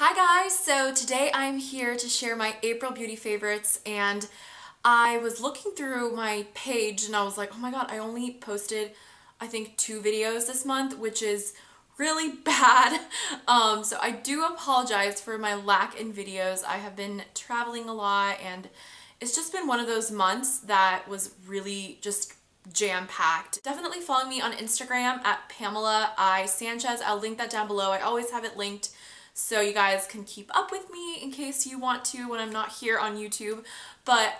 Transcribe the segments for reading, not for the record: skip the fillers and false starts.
Hi guys, so today I'm here to share my April beauty favorites, and I was looking through my page and I was like, oh my god, I only posted I think 2 videos this month, which is really bad. So I do apologize for my lack in videos. I have been traveling a lot and it's just been one of those months that was really just jam-packed. Definitely follow me on Instagram at Pamela Sanchez. I'll link that down below. I always have it linked so you guys can keep up with me in case you want to when I'm not here on YouTube. But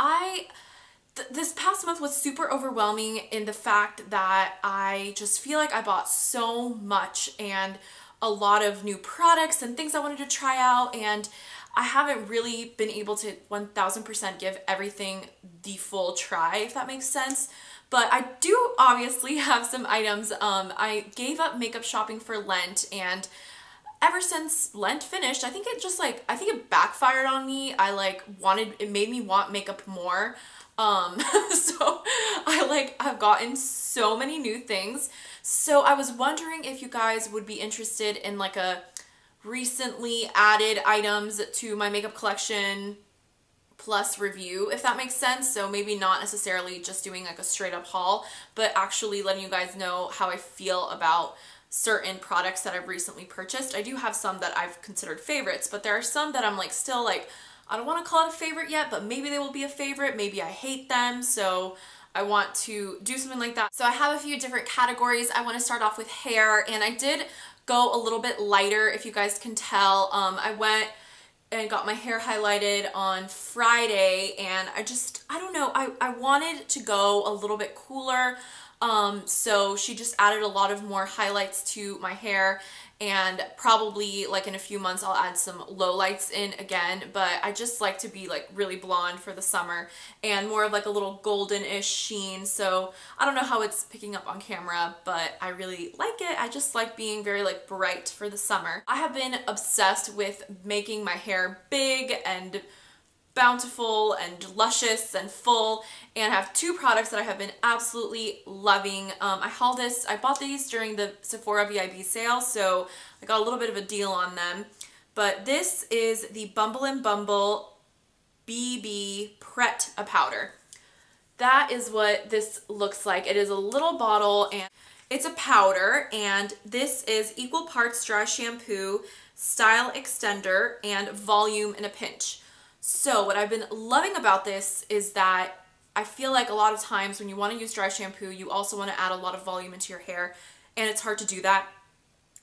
this past month was super overwhelming in the fact that I just feel like I bought so much and a lot of new products and things I wanted to try out, and I haven't really been able to 1000% give everything the full try, if that makes sense. But I do obviously have some items. I gave up makeup shopping for Lent, and ever since Lent finished, I think it backfired on me. It made me want makeup more. So I've gotten so many new things. So I was wondering if you guys would be interested in like a recently added items to my makeup collection plus review, if that makes sense. So maybe not necessarily just doing like a straight up haul, but actually letting you guys know how I feel about certain products that I've recently purchased. I do have some that I've considered favorites, but there are some that I'm still I don't want to call it a favorite yet, but maybe they will be a favorite. Maybe I hate them, so I want to do something like that. So I have a few different categories. I want to start off with hair, and I did go a little bit lighter, if you guys can tell. I went and got my hair highlighted on Friday, and I don't know, I wanted to go a little bit cooler. So she just added a lot of more highlights to my hair, and probably in a few months I'll add some lowlights in again, but I just like to be really blonde for the summer and more of a little golden-ish sheen. So I don't know how it's picking up on camera, but I really like it. I just like being very bright for the summer. I have been obsessed with making my hair big and bountiful and luscious and full, and I have 2 products that I have been absolutely loving. I bought these during the Sephora VIB sale, so I got a little bit of a deal on them. But this is the Bumble BB Pret-a-Powder. That is what this looks like. It is a little bottle and it's a powder, and this is equal parts dry shampoo, style extender, and volume in a pinch. So what I've been loving about this is that I feel like a lot of times when you want to use dry shampoo, you also want to add a lot of volume into your hair, and it's hard to do that.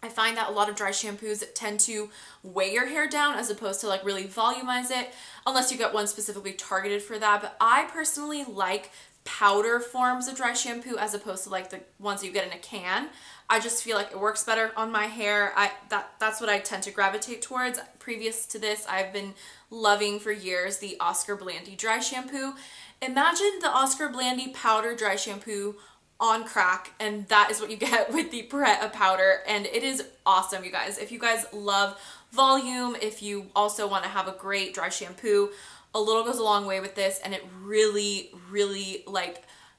I find that a lot of dry shampoos tend to weigh your hair down as opposed to really volumize it, unless you get one specifically targeted for that. But I personally like powder forms of dry shampoo as opposed to the ones you get in a can. I just feel like it works better on my hair. That's what I tend to gravitate towards. Previous to this, I've been loving for years the Oscar Blandy dry shampoo. Imagine the Oscar Blandy powder dry shampoo on crack, and that is what you get with the Pret-a-Powder, and it is awesome, you guys. If you guys love volume, if you also want to have a great dry shampoo, a little goes a long way with this, and it really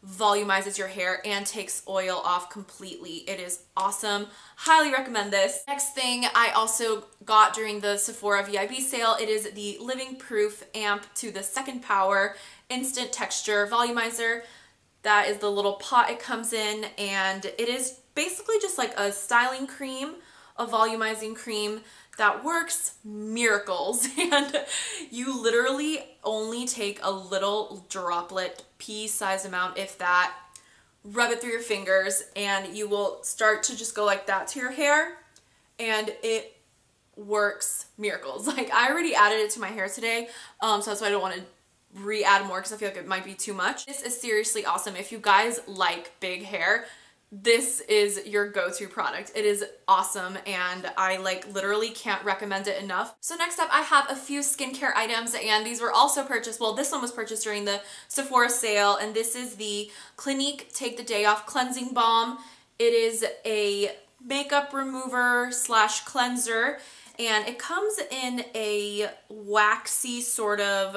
volumizes your hair and takes oil off completely. It is awesome. Highly recommend this. Next thing I also got during the Sephora VIB sale, it is the Living Proof Amp to the Second Power Instant Texture Volumizer. That is the little pot it comes in, and it is basically just a styling cream, a volumizing cream that works miracles. And you literally only take a little droplet, pea-sized amount, if that, rub it through your fingers, and you will start to just go like that to your hair, and it works miracles. I already added it to my hair today, so that's why I don't want to re-add more because I feel like it might be too much. This is seriously awesome. If you guys like big hair, this is your go-to product. It is awesome, and I literally can't recommend it enough. So next up, I have a few skincare items, and these were also purchased, well, this one was purchased during the Sephora sale, and this is the Clinique Take the Day Off Cleansing Balm. It is a makeup remover / cleanser, and it comes in a waxy sort of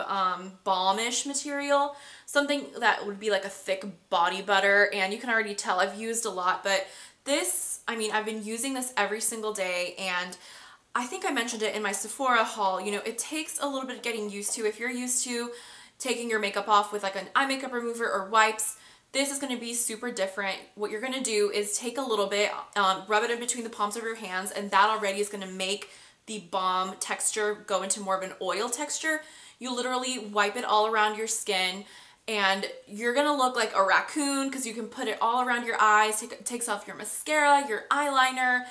balmish material, something that would be a thick body butter, and you can already tell I've used a lot, but this, I mean, I've been using this every single day, and I think I mentioned it in my Sephora haul, you know, it takes a little bit of getting used to. If you're used to taking your makeup off with like an eye makeup remover or wipes, this is going to be super different. What you're going to do is take a little bit, rub it in between the palms of your hands, and that already is going to make the balm texture go into more of an oil texture. You literally wipe it all around your skin, and you're going to look like a raccoon because you can put it all around your eyes. Takes off your mascara, your eyeliner,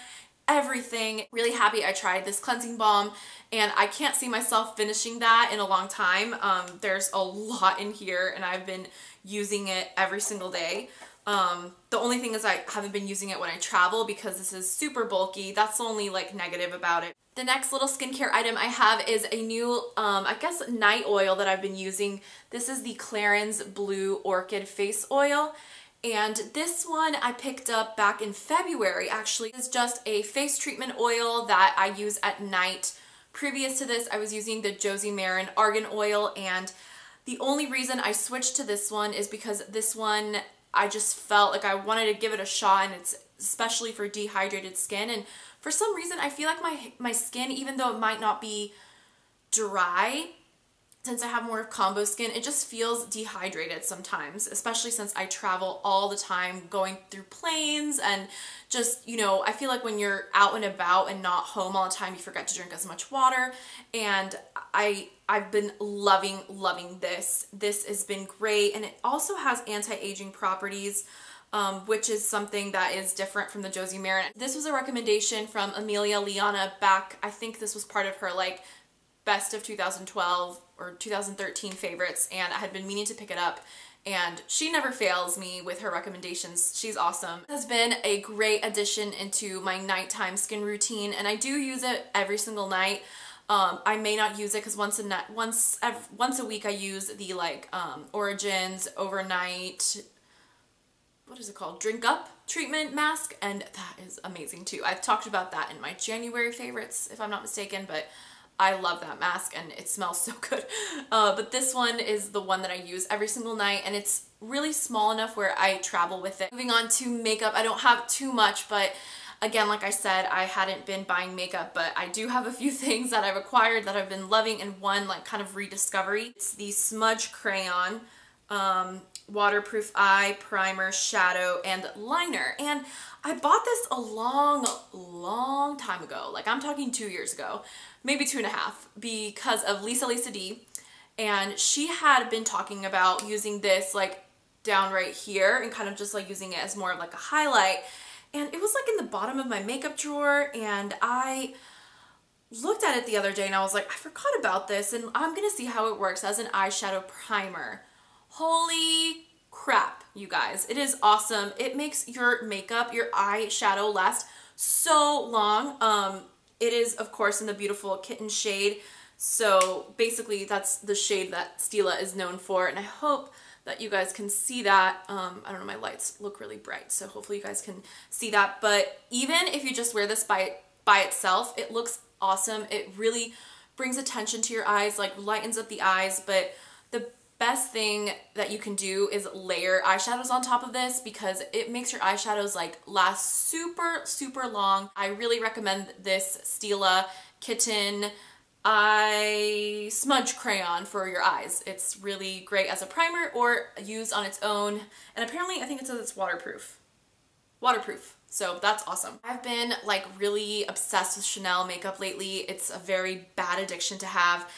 everything. Really happy I tried this cleansing balm, and I can't see myself finishing that in a long time. There's a lot in here, and I've been using it every single day. The only thing is I haven't been using it when I travel because this is super bulky. That's the only like negative about it. The next little skincare item I have is a new, I guess, night oil that I've been using. This is the Clarins Blue Orchid Face Oil. And this one I picked up back in February, actually. It's just a face treatment oil that I use at night. Previous to this, I was using the Josie Maran Argan Oil, and the only reason I switched to this one is because this one, I just felt like I wanted to give it a shot, and it's especially for dehydrated skin. And for some reason, I feel like my skin, even though it might not be dry, since I have more combo skin, it just feels dehydrated sometimes, especially since I travel all the time going through planes, and just, you know, I feel like when you're out and about and not home all the time, you forget to drink as much water. And I've been loving this. This has been great, and it also has anti-aging properties, which is something that is different from the Josie Maran. This was a recommendation from Amelia Liana back, I think this was part of her like best of 2012 or 2013 favorites, and I had been meaning to pick it up, and she never fails me with her recommendations. She's awesome. It has been a great addition into my nighttime skin routine, and I do use it every single night. I may not use it because once a week I use the like Origins overnight, what is it called, drink up treatment mask, and that is amazing too. I've talked about that in my January favorites if I'm not mistaken, but I love that mask and it smells so good. But this one is the one that I use every single night, and it's really small enough where I travel with it. Moving on to makeup, I don't have too much, but again, like I said, I hadn't been buying makeup, but I do have a few things that I've acquired that I've been loving, and one like kind of rediscovery. It's the Smudge Crayon waterproof eye primer, shadow, and liner. And I bought this a long time ago. Like, I'm talking 2 years ago, maybe 2.5, because of Lisa D. And she had been talking about using this like down right here and kind of just like using it as more of like a highlight. And it was like in the bottom of my makeup drawer, and I looked at it the other day and I was like, I forgot about this, and I'm gonna see how it works as an eyeshadow primer. Holy crap, you guys. It is awesome. It makes your makeup, your eyeshadow last so long. It is, of course, in the beautiful kitten shade. So basically that's the shade that Stila is known for, and I hope that you guys can see that. I don't know, my lights look really bright, so hopefully you guys can see that. But even if you just wear this by itself, it looks awesome. It really brings attention to your eyes, like lightens up the eyes. But the best thing that you can do is layer eyeshadows on top of this, because it makes your eyeshadows like last super long. I really recommend this Stila Kitten Eye Smudge Crayon for your eyes. It's really great as a primer or used on its own, and apparently I think it says it's waterproof, so that's awesome. I've been like really obsessed with Chanel makeup lately. It's a very bad addiction to have,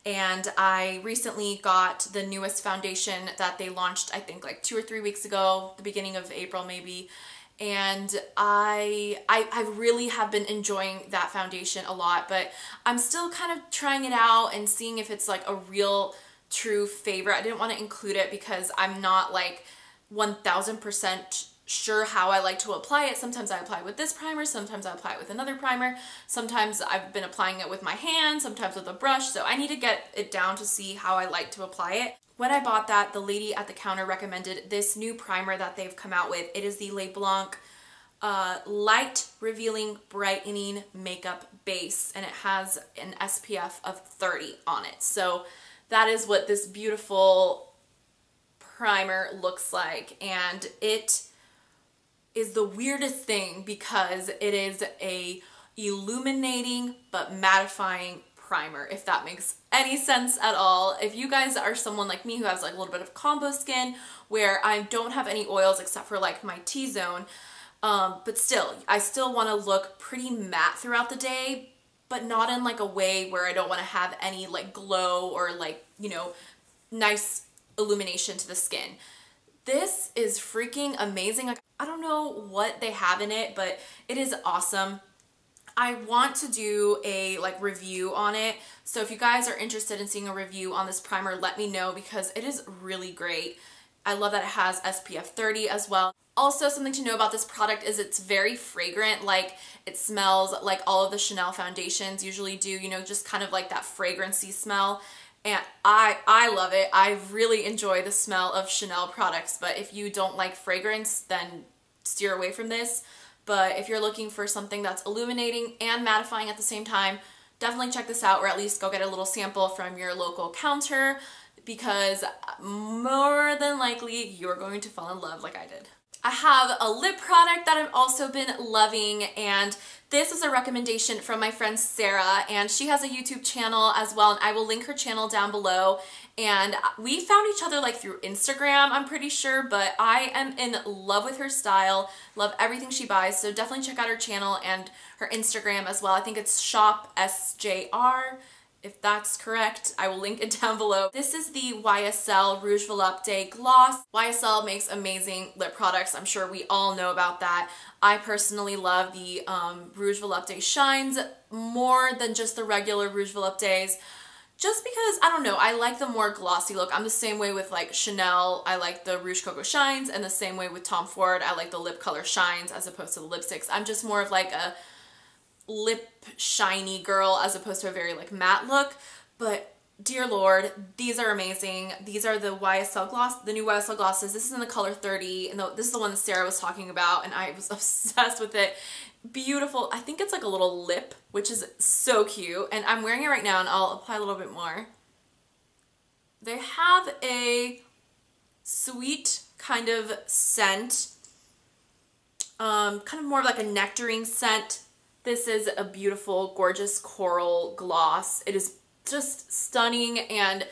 and I recently got the newest foundation that they launched, I think like 2 or 3 weeks ago, the beginning of April maybe. And I really have been enjoying that foundation a lot, but I'm still kind of trying it out and seeing if it's like a real true favorite. I didn't want to include it because I'm not like 1000% sure how I like to apply it. Sometimes I apply it with this primer, sometimes I apply it with another primer, sometimes I've been applying it with my hand, sometimes with a brush, so I need to get it down to see how I like to apply it. When I bought that, the lady at the counter recommended this new primer that they've come out with. It is the Le Blanc Light Revealing Brightening Makeup Base, and it has an SPF of 30 on it. So that is what this beautiful primer looks like, and it is the weirdest thing because it is a illuminating but mattifying primer, if that makes any sense at all. If you guys are someone like me who has like a little bit of combo skin where I don't have any oils except for like my T-zone, but still, I still want to look pretty matte throughout the day, but not in like a way where I don't want to have any like glow or like, you know, nice illumination to the skin. This is freaking amazing. Like, I don't know what they have in it, but it is awesome. I want to do a like review on it. So if you guys are interested in seeing a review on this primer, let me know because it is really great. I love that it has SPF 30 as well. Also, something to know about this product is it's very fragrant. Like, it smells like all of the Chanel foundations usually do, you know, just kind of like that fragrancy smell. And I love it. I really enjoy the smell of Chanel products, but if you don't like fragrance, then steer away from this. But if you're looking for something that's illuminating and mattifying at the same time, definitely check this out, or at least go get a little sample from your local counter, because more than likely you're going to fall in love like I did. I have a lip product that I've also been loving, and this is a recommendation from my friend Sara, and she has a YouTube channel as well, and I will link her channel down below. And we found each other like through Instagram, I'm pretty sure, but I am in love with her style, love everything she buys, so definitely check out her channel and her Instagram as well. I think it's Shop SJR. If that's correct, I will link it down below. This is the YSL Rouge Volupte Gloss. YSL makes amazing lip products. I'm sure we all know about that. I personally love the Rouge Volupte Shines more than just the regular Rouge Voluptes. Just because, I don't know, I like the more glossy look. I'm the same way with like Chanel. I like the Rouge Coco Shines, and the same way with Tom Ford. I like the lip color shines as opposed to the lipsticks. I'm just more of like a lip shiny girl as opposed to a very like matte look. But dear Lord, these are amazing. These are the YSL gloss, the new YSL glosses. This is in the color 30, and this is the one that Sarah was talking about, and I was obsessed with it. Beautiful. I think it's like a little lip, which is so cute, and I'm wearing it right now, and I'll apply a little bit more. They have a sweet kind of scent, kind of more of like a nectarine scent. This is a beautiful, gorgeous coral gloss. It is just stunning, and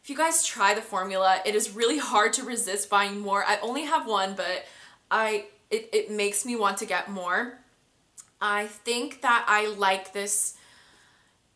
if you guys try the formula, it is really hard to resist buying more. I only have one, but it makes me want to get more. I think that I like this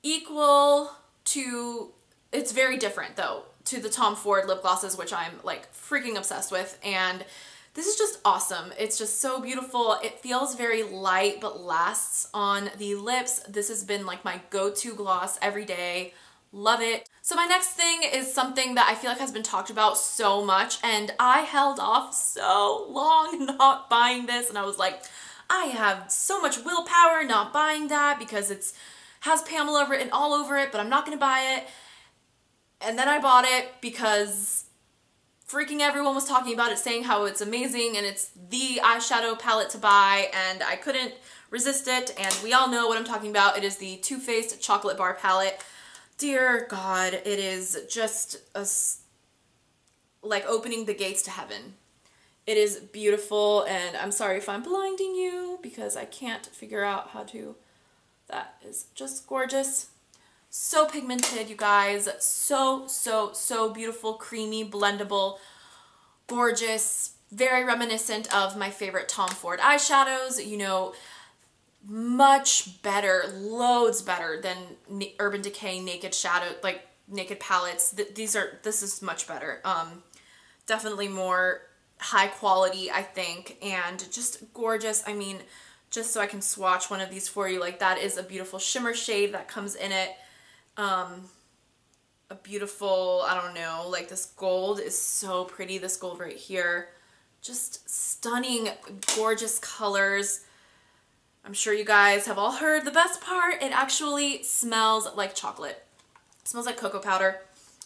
equal to, it's very different though, to the Tom Ford lip glosses, which I'm like freaking obsessed with, and this is just awesome. It's just so beautiful. It feels very light but lasts on the lips. This has been like my go-to gloss every day. Love it. So my next thing is something that I feel like has been talked about so much, and I held off so long not buying this, and I was like, I have so much willpower not buying that because it has Pamela written all over it, but I'm not gonna buy it. And then I bought it because freaking everyone was talking about it, saying how it's amazing and it's the eyeshadow palette to buy, and I couldn't resist it, and we all know what I'm talking about. It is the Too Faced Chocolate Bar Palette. Dear God, it is just like opening the gates to heaven. It is beautiful, and I'm sorry if I'm blinding you because I can't figure out how to. That is just gorgeous. So pigmented, you guys. So, so, so beautiful, creamy, blendable, gorgeous, very reminiscent of my favorite Tom Ford eyeshadows. You know, much better, loads better than Urban Decay Naked Shadow, like Naked palettes. This is much better. Definitely more high quality, I think, and just gorgeous. I mean, just so I can swatch one of these for you, like that is a beautiful shimmer shade that comes in it. A beautiful, I don't know, like this gold is so pretty, this gold right here. Just stunning, gorgeous colors. I'm sure you guys have all heard the best part. It actually smells like chocolate. It smells like cocoa powder.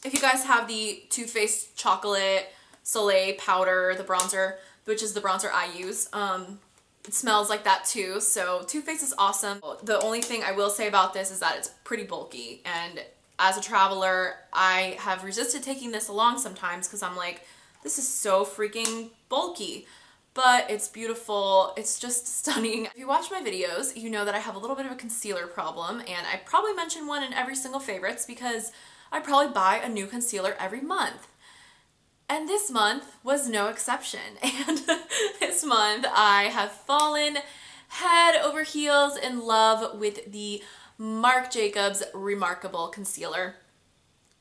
If you guys have the Too Faced Chocolate Soleil powder, the bronzer, which is the bronzer I use, it smells like that too. So Too Faced is awesome. The only thing I will say about this is that it's pretty bulky, and as a traveler, I have resisted taking this along sometimes because I'm like, this is so freaking bulky. but it's beautiful. It's just stunning. If you watch my videos, you know that I have a little bit of a concealer problem, and I probably mention one in every single favorites because I probably buy a new concealer every month. And this month was no exception. And this month I have fallen head over heels in love with the Marc Jacobs Remarkable Concealer.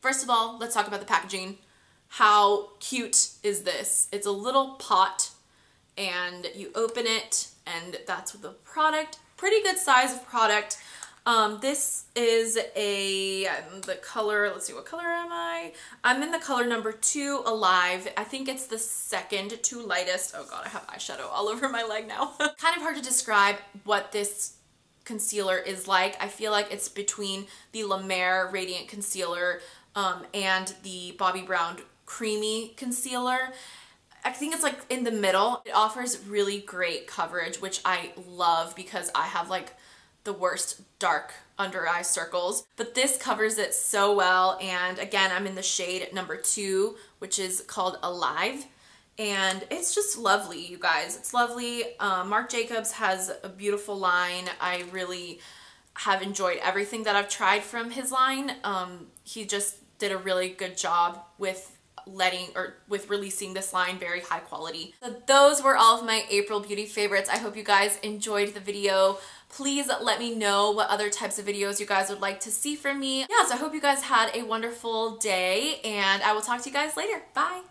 First of all, let's talk about the packaging. How cute is this? It's a little pot and you open it and that's the product. Pretty good size of product. This is the color, let's see, what color am I? I'm in the color number 2 Alive. I think it's the second to lightest. Oh god, I have eyeshadow all over my leg now. Kind of hard to describe what this concealer is like. I feel like it's between the La Mer Radiant Concealer and the Bobbi Brown Creamy Concealer. I think it's like in the middle. It offers really great coverage, which I love because I have like the worst dark under eye circles, but this covers it so well. And again, I'm in the shade number 2, which is called Alive, and it's just lovely, you guys. It's lovely. Marc Jacobs has a beautiful line. I really have enjoyed everything that I've tried from his line. He just did a really good job with releasing this line very high quality. So those were all of my April beauty favorites. I hope you guys enjoyed the video. Please let me know what other types of videos you guys would like to see from me. Yeah, so I hope you guys had a wonderful day, and I will talk to you guys later. Bye!